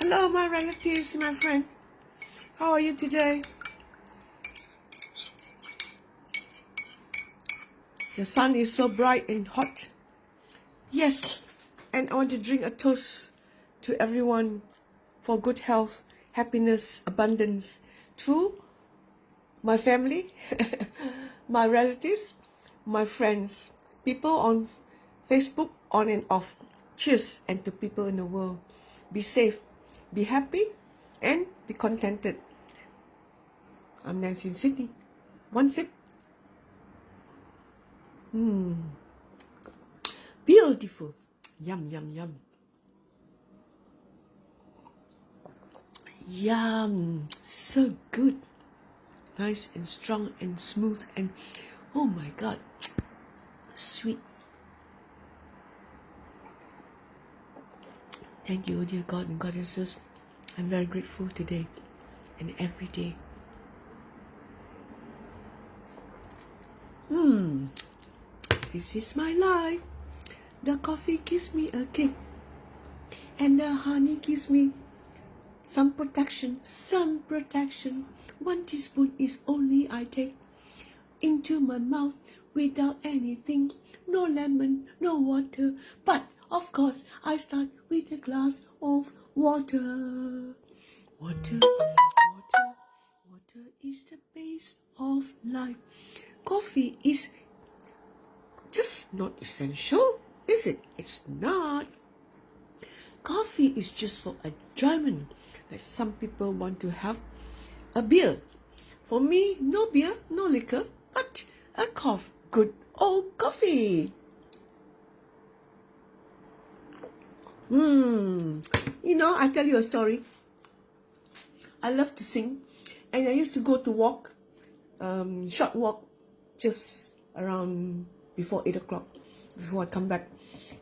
Hello, my relatives, my friend. How are you today? The sun is so bright and hot. Yes, and I want to drink a toast to everyone for good health, happiness, abundance, to my family, my relatives, my friends, people on Facebook, on and off. Cheers, and to people in the world. Be safe, be happy, and be contented. I'm Nancy in Sydney. One sip. Beautiful. Yum, yum, yum. Yum. So good. Nice and strong and smooth and oh my God, sweet. Thank you, dear God and goddesses. I'm very grateful today and every day. This is my life. The coffee gives me a kick, and the honey gives me some protection. One teaspoon is only I take into my mouth without anything. No lemon, no water, but of course I start with a glass of water. Water is the base of life. Coffee is just not essential, is it? It's not. Coffee is just for enjoyment. Like some people want to have a beer. For me, no beer, no liquor, but a good old coffee. You know, I tell you a story. I love to sing, and I used to go to walk, short walk, just around before 8 o'clock, before I come back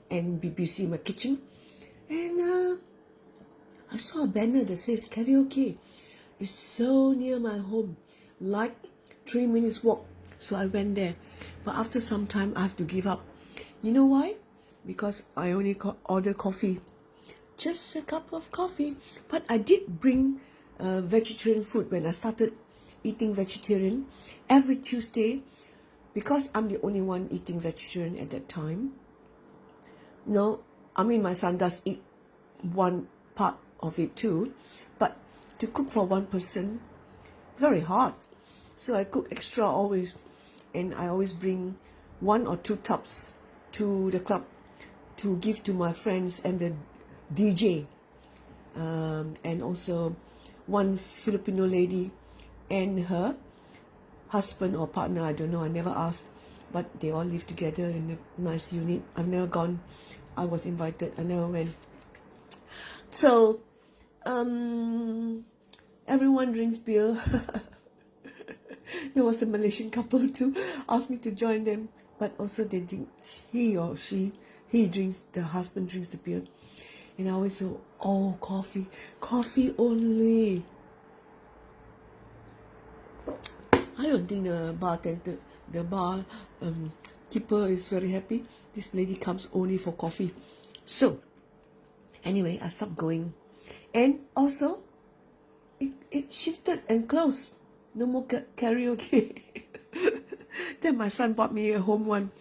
and be busy in my kitchen. And I saw a banner that says karaoke. It's so near my home, like 3 minutes walk. So I went there. But after some time, I have to give up. You know why? Because I only order coffee. Just a cup of coffee. But I did bring vegetarian food when I started eating vegetarian. Every Tuesday, because I'm the only one eating vegetarian at that time. No, I mean my son does eat one part of it too. But to cook for one person, very hard. So I cook extra always. And I always bring 1 or 2 tubs to the club to give to my friends and the DJ. And also one Filipino lady and her husband or partner, I don't know, I never asked. But they all live together in a nice unit. I've never gone. I was invited. I never went. So, everyone drinks beer. There was a Malaysian couple too, asked me to join them, but also they drink, he drinks, the husband drinks the beer. And I always say, oh, coffee only. I don't think the bar keeper is very happy. This lady comes only for coffee. So, anyway, I stopped going. And also, it shifted and closed. No more karaoke. Then my son bought me a home one.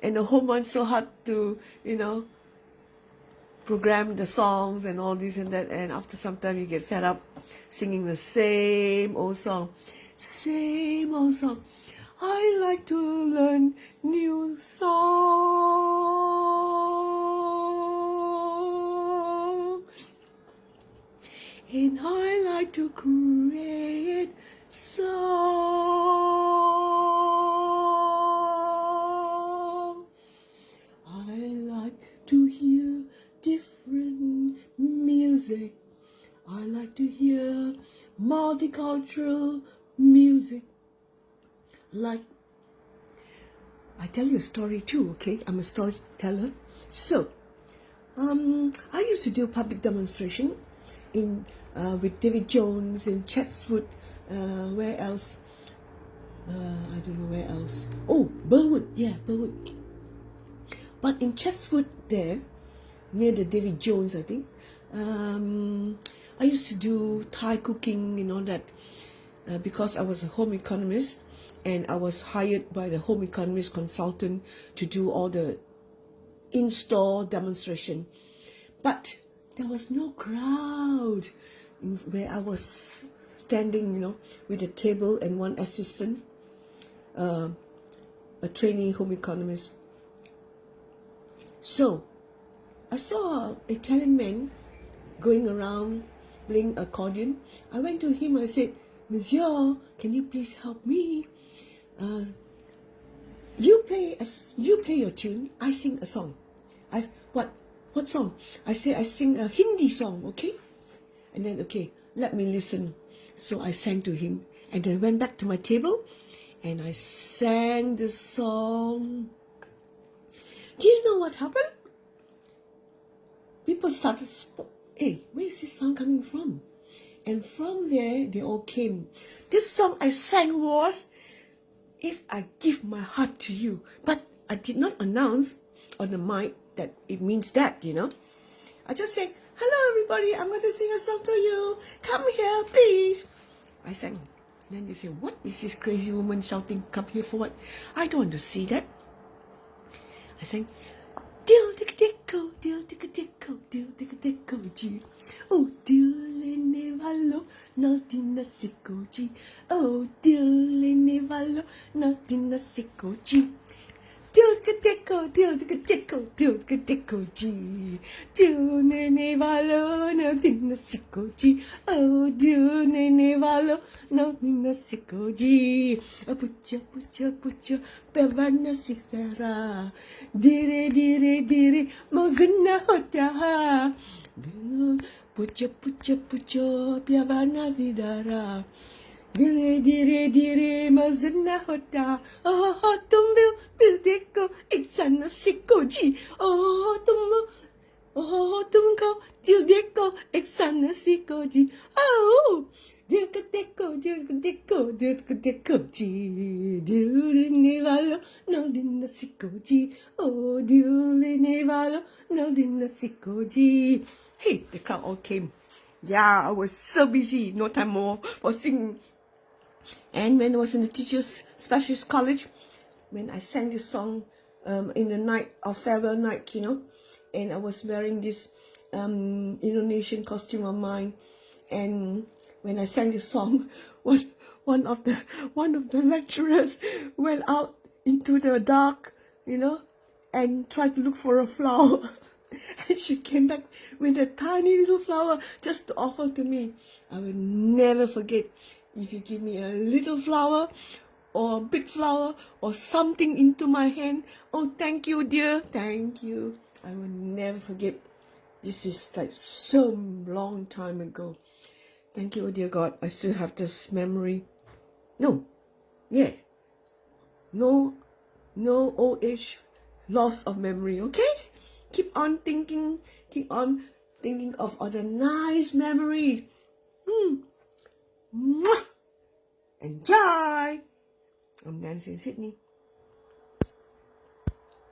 And the home one's so hard to, program the songs and all this and that. And after some time you get fed up singing the same old song. Same old song. I like to learn new songs. And I like to create song. I like to hear different music. I like to hear multicultural music. Like, I tell you a story too, okay? I'm a storyteller. So, I used to do public demonstration in with David Jones in Chatswood. Where else? I don't know where else. Oh, Burwood. Yeah, Burwood. But in Chatswood there, near the David Jones, I think, I used to do Thai cooking and all that because I was a home economist, and I was hired by the home economist consultant to do all the in-store demonstration. But there was no crowd where I was standing, with a table and one assistant, a trainee home economist. So I saw an Italian man going around playing accordion. I went to him. I said, "Monsieur, can you please help me? You play your tune. I sing a song." What song? I say I sing a Hindi song, okay? And then, okay, let me listen. So I sang to him, and I went back to my table, and I sang the song. Do you know what happened? People started, hey, where is this song coming from? And from there, they all came. This song I sang was, "If I Give My Heart to You." But I did not announce on the mic that it means that, I just say, "Hello everybody, I'm going to sing a song to you. Come here, please." I sang. And then they say, "What is this crazy woman shouting, come here for what?" I don't want to see that. I sang, "Dil ticka ticko, dil ticka ticko, dil ticka ticko ji. Oh, dil ne valo, no dina sicko ji. Oh, dil ne valo, no dina sicko ji. Dil ticka ticko, dil ticka ticko, dil ticka ticko ji. Dil ne valo, no dina sicko ji. Oh, dil ne valo, no dina sicko ji. Pucha, pevana sikara. Dire, dire, dire, mozuna hota. Pucha, pevana sidara. Dire, dire, dire, mozuna hota. Oh, tumbil, bildeko, iksana sikoji. Oh, tumko, dildeko, iksana sikoji. Oh, dilka deko ji. Dilini valo, no dina sikoji. Oh, dilini valo, no dina sikoji. Hey, the crowd all came. Yeah, I was so busy, no time more for singing. And when I was in the Teachers Specialist College, when I sang this song in the night of farewell night, and I was wearing this Indonesian costume of mine, and when I sang this song, one of the lecturers went out into the dark, and tried to look for a flower. And she came back with a tiny little flower just to offer to me. I will never forget. If you give me a little flower or a big flower or something into my hand, oh, thank you, dear. Thank you. I will never forget. This is like so long time ago. Thank you, oh dear God. I still have this memory. No old age, loss of memory, okay? Keep on thinking of all the nice memories. Enjoy! I'm Nancy in Sydney.